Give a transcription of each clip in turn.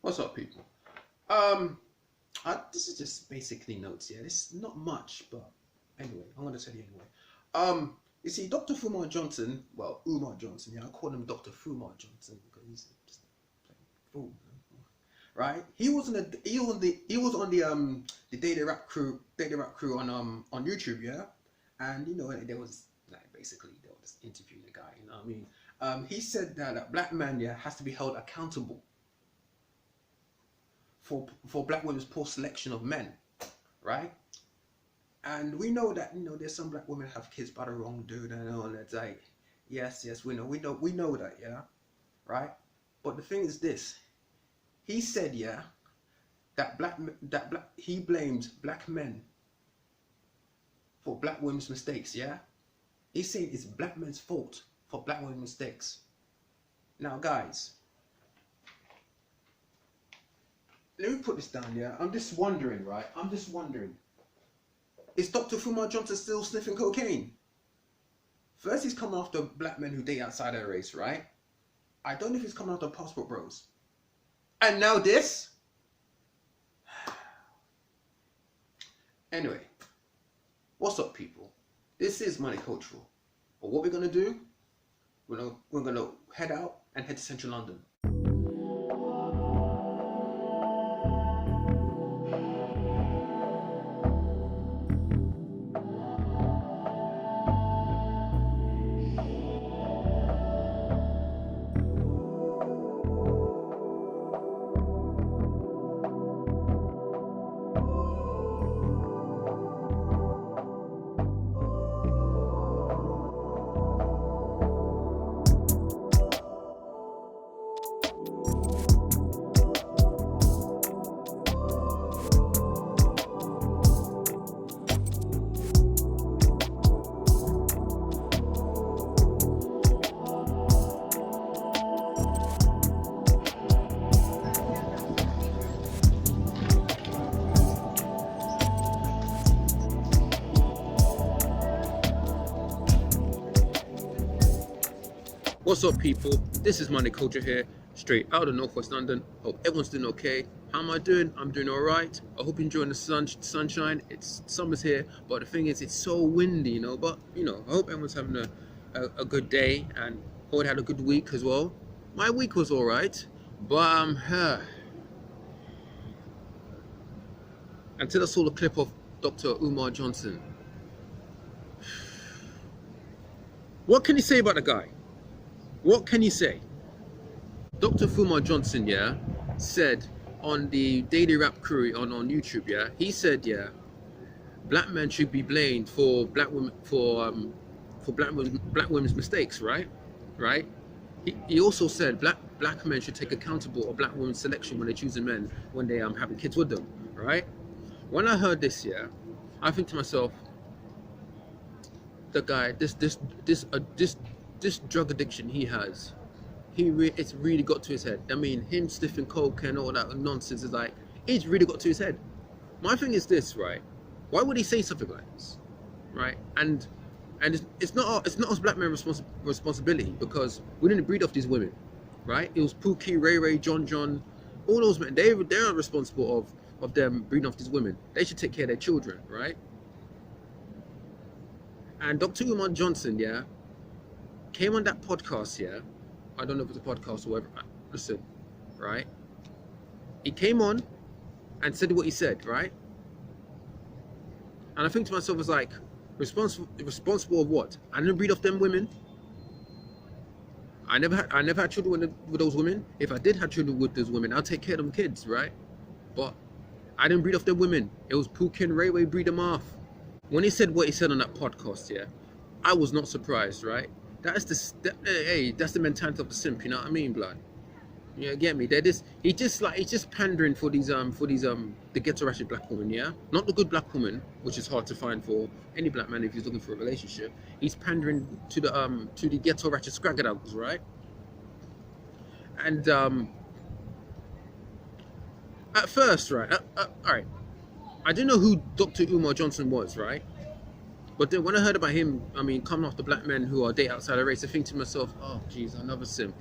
What's up, people? This is just basically notes. Yeah, it's not much, but anyway, I'm gonna tell you anyway. You see, Dr. Fumar Johnson, well, Umar Johnson. Yeah, I call him Dr. Fumar Johnson because he's just plain fool, right? He was on the Daily Rap crew on YouTube. Yeah, and there was like basically they was interviewing the guy. You know what I mean? He said that a black man, yeah, has to be held accountable for black women's poor selection of men, right? And we know that there's some black women have kids by the wrong dude and all that. Like, yes, we know that, yeah, right. But the thing is this: he said, yeah, that he blamed black men for black women's mistakes. Yeah, he's saying it's black men's fault for black women's mistakes. Now, guys, let me put this down. Yeah, I'm just wondering, right? Is Dr. Fumar Johnson still sniffing cocaine? First, he's coming after black men who date outside their race, right? I don't know if he's coming after passport bros. And now this? Anyway, what's up, people? This is Money Cultural. But what we're going to do, we're gonna head out and head to central London. What's up, people? This is Money Culture here, straight out of Northwest London. Hope everyone's doing okay. How am I doing? I'm doing all right. I hope you're enjoying the sunshine. It's summer's here, but the thing is, it's so windy, But I hope everyone's having a good day and hope had a good week as well. My week was all right, but until I saw the clip of Dr. Umar Johnson. What can you say about the guy? What can you say? Dr. Fumar Johnson, yeah, said on the Daily Rap crew on YouTube, yeah, he said, yeah, black men should be blamed for black women's mistakes, right? Right? He also said black men should take accountable of black women's selection when they're choosing men when they having kids with them, right? When I heard this, yeah, I think to myself, the guy, this drug addiction he has, it's really got to his head. I mean, him sniffing coke and all that nonsense is like, it's really got to his head. My thing is this, right? Why would he say something like this, right? And it's not us black men responsibility, because we didn't breed off these women, right? It was Pookie, Ray, John, all those men. They're responsible of them breeding off these women. They should take care of their children, right? And Dr. Umar Johnson, yeah, came on that podcast, yeah. I don't know if it's a podcast or whatever. Listen, right? He came on and said what he said, right? And I think to myself, was like, responsible of what? I didn't breed off them women. I never had children with those women. If I did have children with those women, I'll take care of them kids, right? But I didn't breed off them women. It was Pookie and Ray breed them off. When he said what he said on that podcast, yeah, I was not surprised, right? That's the mentality of the simp, you know what I mean, blood? Yeah, get me? He's just pandering for these the ghetto ratchet black woman, yeah? Not the good black woman, which is hard to find for any black man if he's looking for a relationship. He's pandering to the ghetto ratchet scraggadogs, right? And at first, right, all right, I didn't know who Dr. Umar Johnson was, right? But then when I heard about him, I mean, coming after black men who are date outside the race, I think to myself, oh, geez, another simp.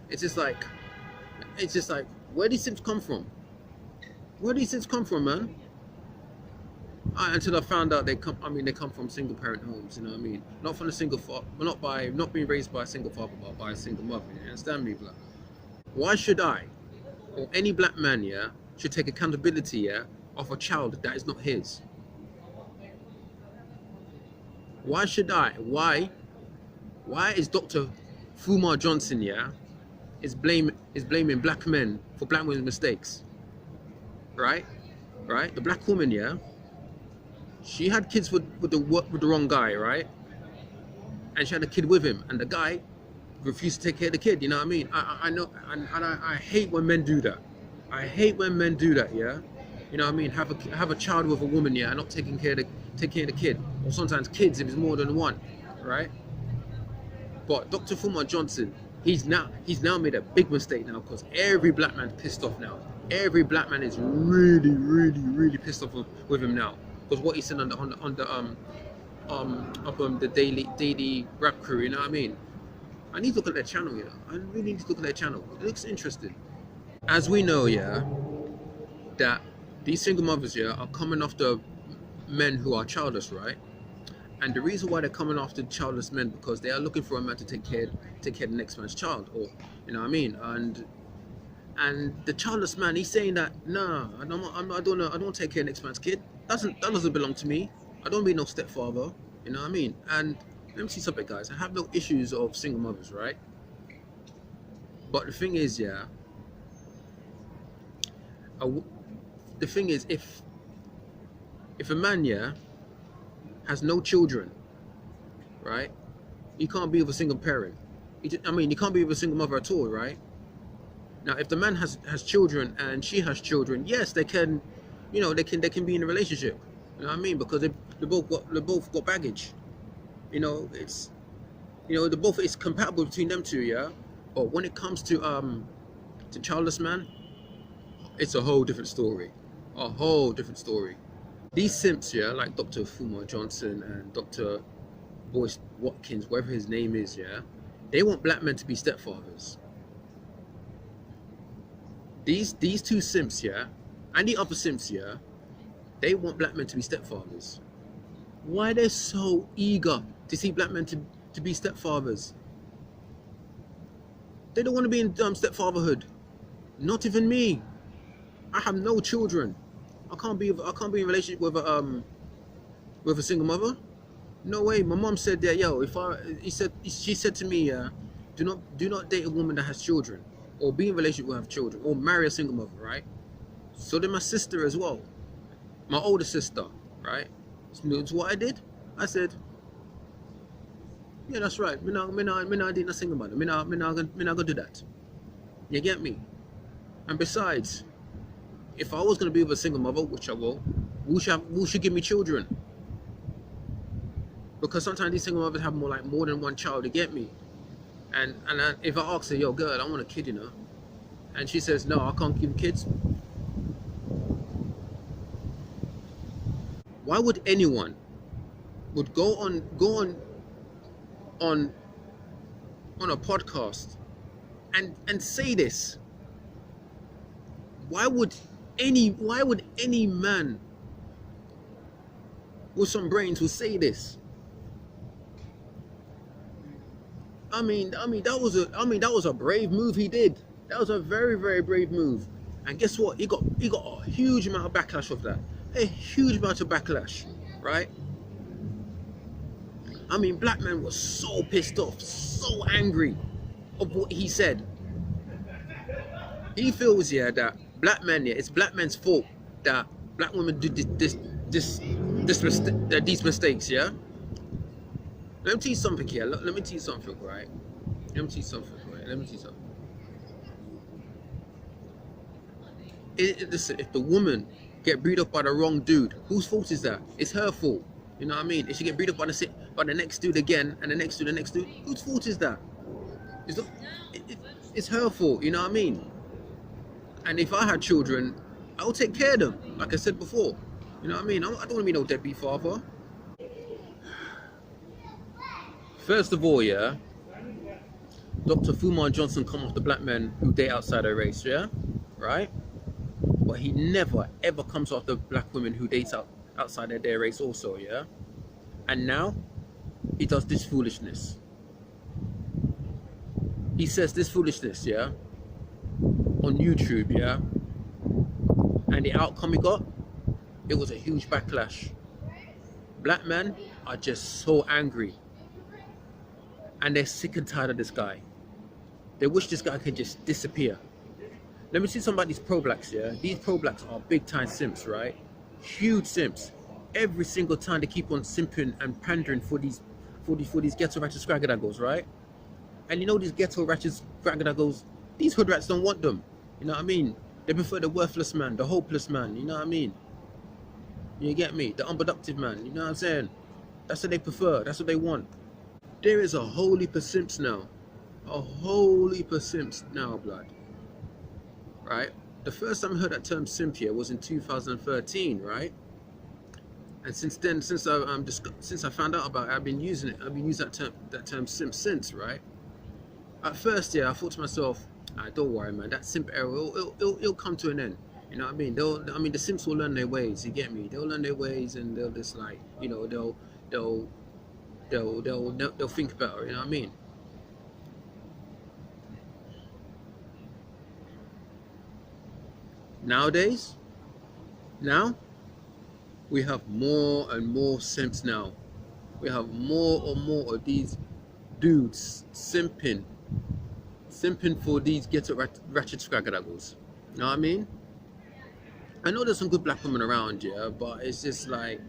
It's just like, It's just like, where these Simps come from? Where these Simps come from, man? Until I found out they come. I mean, they come from single parent homes. You know what I mean? Not from a single father. Not being raised by a single father, but by a single mother. You understand me, blood? Why should I, or any black man, yeah, should take accountability, yeah, of a child that is not his? Why should I? Why is Dr. Umar Johnson, yeah, is blaming black men for black women's mistakes? Right? Right? The black woman, yeah, she had kids with the wrong guy, right? And she had a kid with him, and the guy refused to take care of the kid. You know what I mean? I know, and I hate when men do that. I hate when men do that. Yeah, you know what I mean? Have a child with a woman, yeah, and not taking care of the kid, or sometimes kids if it's more than one, right? But Dr. Umar Johnson, he's now made a big mistake now, because every black man's pissed off now. Every black man is really, really, really pissed off with him now, because what he said on the daily rap crew. You know what I mean? I need to look at their channel, you know. I really need to look at their channel. It looks interesting. As we know, yeah, that these single mothers, yeah, are coming after men who are childless, right? And the reason why they're coming after childless men, because they are looking for a man to take care of the next man's child, or you know what I mean? And the childless man, he's saying that, nah, I don't take care of next man's kid. That doesn't belong to me. I don't be no stepfather. You know what I mean? And let me see something, guys. I have no issues of single mothers, right? But the thing is, yeah, the thing is, if a man, yeah, has no children, right? You can't be with a single parent. You can't be with a single mother at all, right? Now, if the man has children and she has children, yes, they can, you know, they can be in a relationship. You know what I mean? Because they both got baggage. You know, it's compatible between them two, yeah. But when it comes to childless man, it's a whole different story. A whole different story. These simps, yeah, like Dr. Umar Johnson and Dr. Boyce Watkins, whatever his name is, yeah, they want black men to be stepfathers. These two simps, yeah, and the other simps, yeah, they want black men to be stepfathers. Why they're so eager to see black men to be stepfathers? They don't want to be in stepfatherhood. Not even me. I have no children. I can't be in a relationship with a single mother. No way. My mom said that, yo, she said to me, do not date a woman that has children, or be in a relationship with have children, or marry a single mother, right? So then my sister as well, my older sister, right? So what I did, I said, yeah, that's right. Me not dating a single mother. Me not gonna do that. You get me? And besides, if I was gonna be with a single mother, which I will, who should give me children? Because sometimes these single mothers have more than one child. You get me? And if I ask her, yo, girl, I want a kid, you know, and she says, no, I can't give kids. Why would anyone would go on a podcast and say this? Why would any man with some brains would say this? I mean that was a brave move he did. That was a very, very brave move. And guess what? He got a huge amount of backlash of that. A huge amount of backlash, right? I mean, black men were so pissed off, so angry of what he said. He feels, yeah, that black men, yeah, it's black men's fault that black women do these mistakes, yeah? Let me tell you something here. Let me tell you something, right? Listen, if the woman get beat up by the wrong dude, whose fault is that? It's her fault. You know what I mean? If she get beat up by the next dude again, and the next dude, whose fault is that? It's her fault. You know what I mean? And if I had children, I would take care of them, like I said before. You know what I mean? I don't want to be no deadbeat father. First of all, yeah, Dr. Umar Johnson come off the black men who date outside their race, yeah? Right? But he never ever comes off the black women who date outside their race also, yeah? And now he does this foolishness. He says this foolishness, yeah, on YouTube, yeah? And the outcome he got, it was a huge backlash. Black men are just so angry. And they're sick and tired of this guy. They wish this guy could just disappear. Let me see some about these pro-blacks, yeah? These pro-blacks are big-time simps, right? Huge simps. Every single time they keep on simping and pandering for these ghetto ratchet scraggadagos, right? And you know these ghetto ratchet scraggadagos, these hood rats don't want them. You know what I mean? They prefer the worthless man, the hopeless man, you know what I mean? You get me? The unproductive man, you know what I'm saying? That's what they prefer, that's what they want. There is a whole heap of simps now. A whole heap of simps now, blood. Right? The first time I heard that term simp here was in 2013, right? And since then, since I found out about it, I've been using it. I've been using that term simp since, right? At first, yeah, I thought to myself, don't worry, man. That simp era, it'll come to an end. You know what I mean? The simps will learn their ways. You get me? They'll learn their ways, and they'll just like, you know, they'll think better. You know what I mean? Nowadays, we have more and more simps now. We have more and more of these dudes simping for these ghetto ratchet scraggadagos. You know what I mean? I know there's some good black women around, yeah, but it's just like,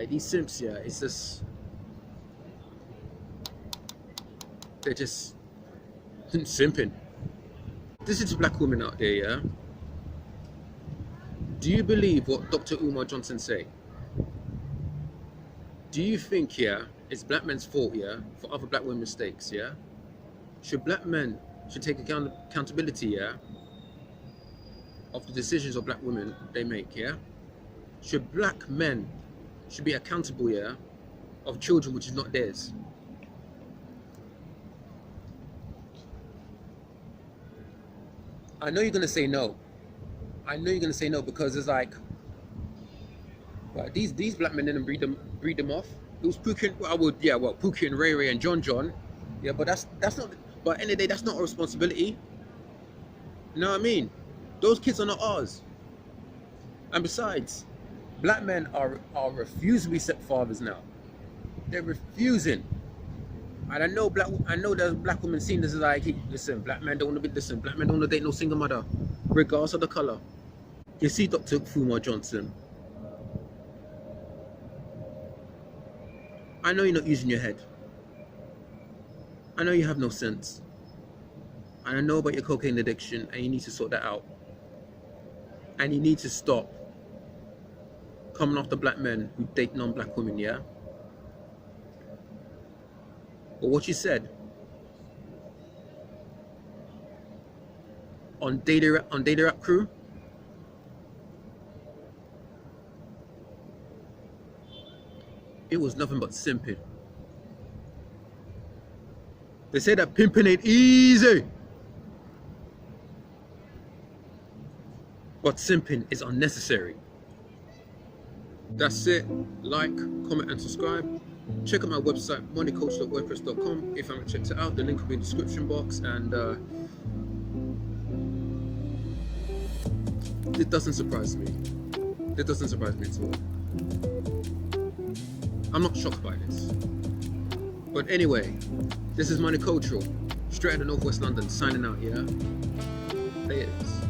these simps, yeah, it's just, they're just simping. This is black women out there, yeah? Do you believe what Dr. Umar Johnson say? Do you think, yeah, it's black men's fault, yeah, for other black women's mistakes, yeah? Should black men take accountability, yeah, of the decisions of black women they make, yeah? Should black men be accountable, yeah, of children which is not theirs? I know you're gonna say no. I know you're gonna say no because it's like, well, these black men didn't breed them off. It was Pookie and Ray Ray and John, yeah, but that's not. But at the end of the day, that's not our responsibility. You know what I mean? Those kids are not ours. And besides, black men are refusing to be stepfathers now. They're refusing. And I know there's black women seeing this as like, hey, listen, black men don't want to date no single mother, regardless of the color. You see, Dr. Umar Johnson, I know you're not using your head. I know you have no sense. And I know about your cocaine addiction, and you need to sort that out. And you need to stop coming after black men who date non-black women, yeah? But what you said on Data Rap Crew, it was nothing but simping. They say that pimping ain't easy, but simping is unnecessary. That's it. Like, comment, and subscribe. Check out my website, moneycoach.wordpress.com. If you haven't checked it out, the link will be in the description box. And it doesn't surprise me. It doesn't surprise me at all. I'm not shocked by this. But anyway, this is Money Cultural, straight out of Northwest London, signing out, yeah? There it is.